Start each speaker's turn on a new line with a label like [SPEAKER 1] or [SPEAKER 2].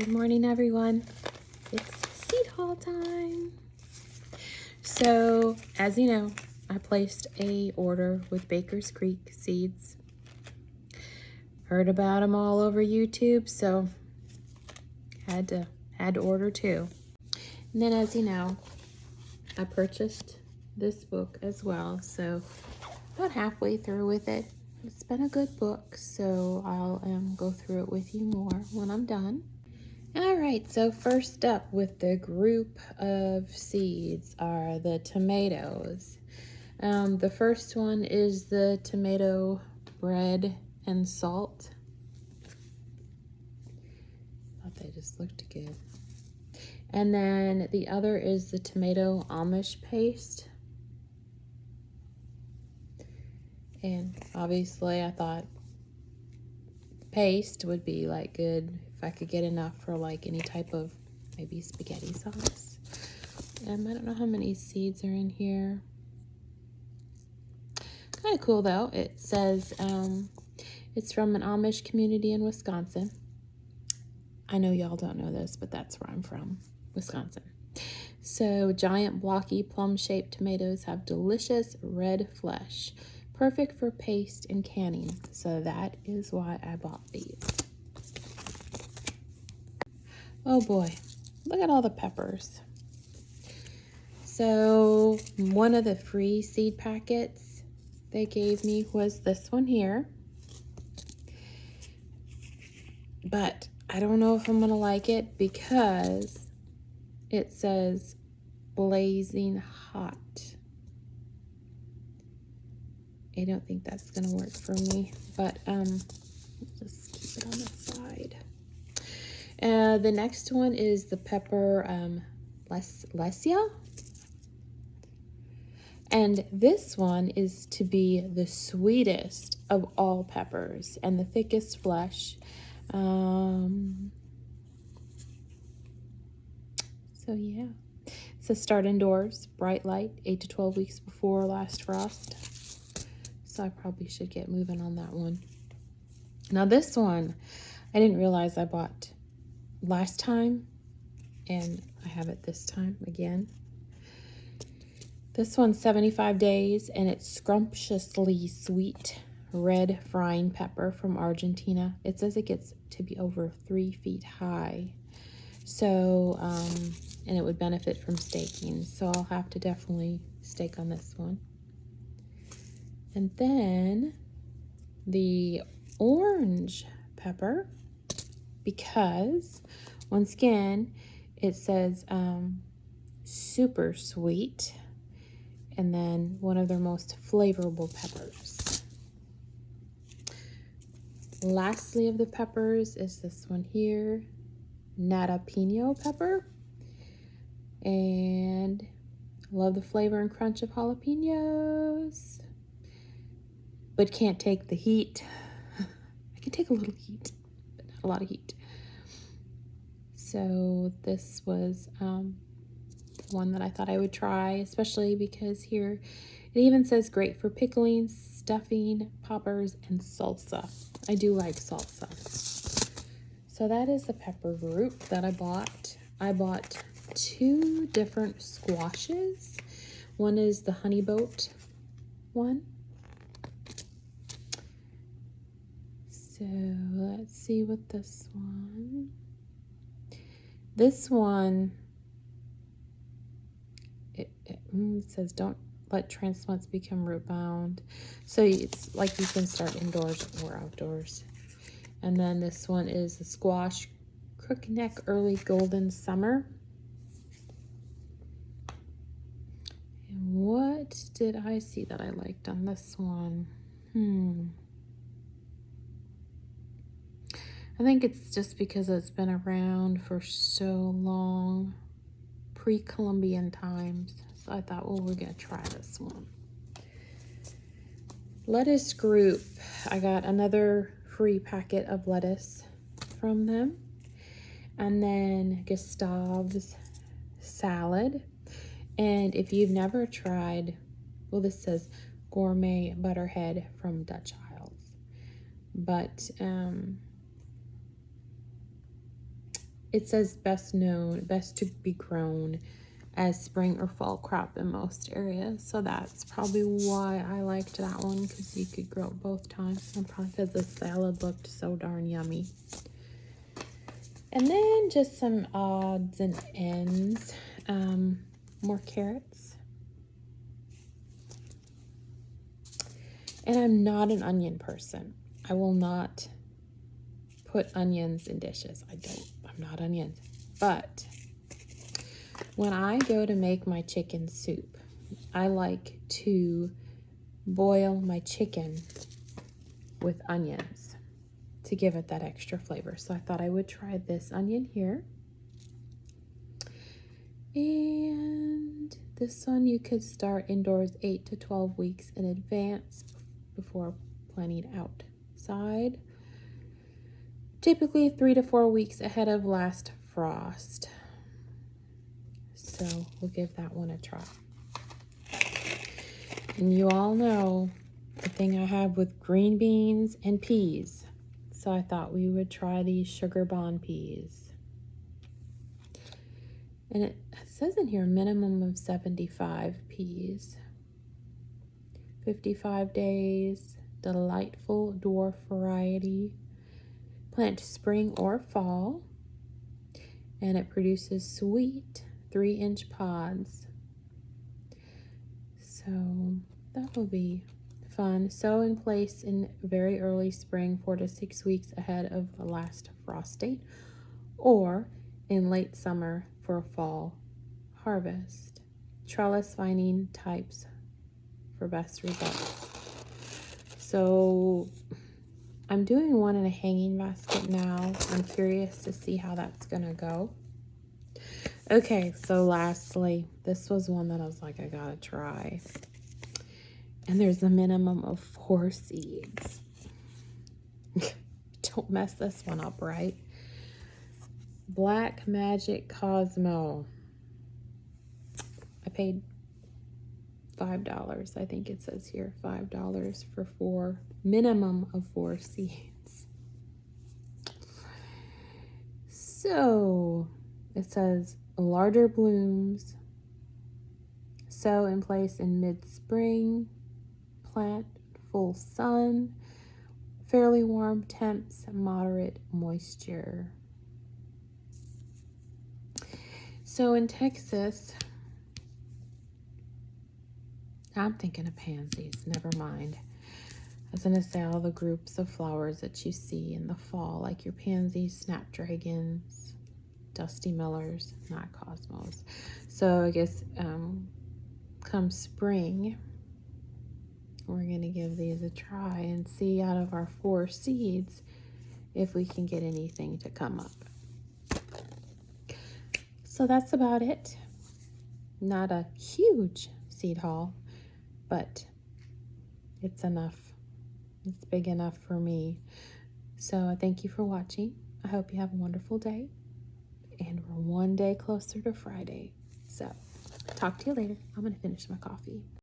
[SPEAKER 1] Good morning, everyone. It's seed haul time. So, as you know, I placed a order with Baker's Creek Seeds. Heard about them all over YouTube, so had to order too. And then, as you know, I purchased this book as well. So, about halfway through with it. It's been a good book, so I'll go through it with you more when I'm done. All right, so first up with the group of seeds are the tomatoes. The first one is the tomato bread and salt. Thought they just looked good. And then the other is the tomato Amish paste. And obviously I thought paste would be like good if I could get enough for like any type of maybe spaghetti sauce. I don't know how many seeds are in here. Kind of cool though. It says it's from an Amish community in Wisconsin. I know y'all don't know this, but that's where I'm from, Wisconsin. So giant blocky plum-shaped tomatoes have delicious red flesh, perfect for paste and canning. So that is why I bought these. Oh boy, look at all the peppers. So one of the free seed packets they gave me was this one here. But I don't know if I'm gonna like it because it says blazing hot. I don't think that's gonna work for me, but just keep it on the side. The next one is the pepper Lesia. And this one is to be the sweetest of all peppers and the thickest flesh. So yeah, it says start indoors, bright light, 8 to 12 weeks before last frost. So I probably should get moving on that one. Now this one, I didn't realize I bought last time, and I have it this time again. This one's 75 days, and it's scrumptiously sweet red frying pepper from Argentina. It says it gets to be over 3 feet high. So, and it would benefit from staking. So I'll have to definitely stake on this one. And then the orange pepper, because once again, it says super sweet. And then one of their most flavorful peppers. Lastly of the peppers is this one here, Natapino pepper. And I love the flavor and crunch of jalapenos, but can't take the heat. I can take a little heat, but not a lot of heat. So this was one that I thought I would try, especially because here it even says great for pickling, stuffing, poppers, and salsa. I do like salsa. So that is the pepper group that I bought. I bought 2 different squashes. One is the honey boat one. So let's see what this one. This one, it says don't let transplants become root bound. So it's like you can start indoors or outdoors. And then this one is the squash crookneck early golden summer. And what did I see that I liked on this one? I think it's just because it's been around for so long, pre-Columbian times. So I thought, well, we're gonna try this one. Lettuce group. I got another free packet of lettuce from them. And then Gustav's salad. And if you've never tried, well, this says gourmet butterhead from Dutch Isles. But it says best to be grown as spring or fall crop in most areas. So that's probably why I liked that one, because you could grow it both times. And probably because the salad looked so darn yummy. And then just some odds and ends. More carrots. And I'm not an onion person. I will not put onions in dishes. I'm not onions. But when I go to make my chicken soup, I like to boil my chicken with onions to give it that extra flavor. So I thought I would try this onion here. And this one you could start indoors 8 to 12 weeks in advance before planting outside. Typically 3 to 4 weeks ahead of last frost. So we'll give that one a try. And you all know the thing I have with green beans and peas. So I thought we would try these sugar bond peas. And it says in here minimum of 75 peas. 55 days, delightful dwarf variety. Plant spring or fall. And it produces sweet 3-inch pods. So that will be fun. Sow in place in very early spring, 4 to 6 weeks ahead of the last frost date, or in late summer for a fall harvest. Trellis vining types for best results. So I'm doing one in a hanging basket now. I'm curious to see how that's gonna go. Okay, so lastly, this was one that I was like, I gotta try. And there's a minimum of 4 seeds. Don't mess this one up, right? Black Magic Cosmo. I paid $5. I think it says here $5 for minimum of 4 seeds. So it says larger blooms, sow in place in mid-spring, plant full sun, fairly warm temps, moderate moisture. So in Texas, I'm thinking of pansies, never mind. I was going to say all the groups of flowers that you see in the fall, like your pansies, snapdragons, dusty millers, not cosmos. So I guess come spring, we're going to give these a try and see out of our 4 seeds if we can get anything to come up. So that's about it. Not a huge seed haul, but it's enough. It's big enough for me. So thank you for watching. I hope you have a wonderful day. And we're one day closer to Friday. So talk to you later. I'm going to finish my coffee.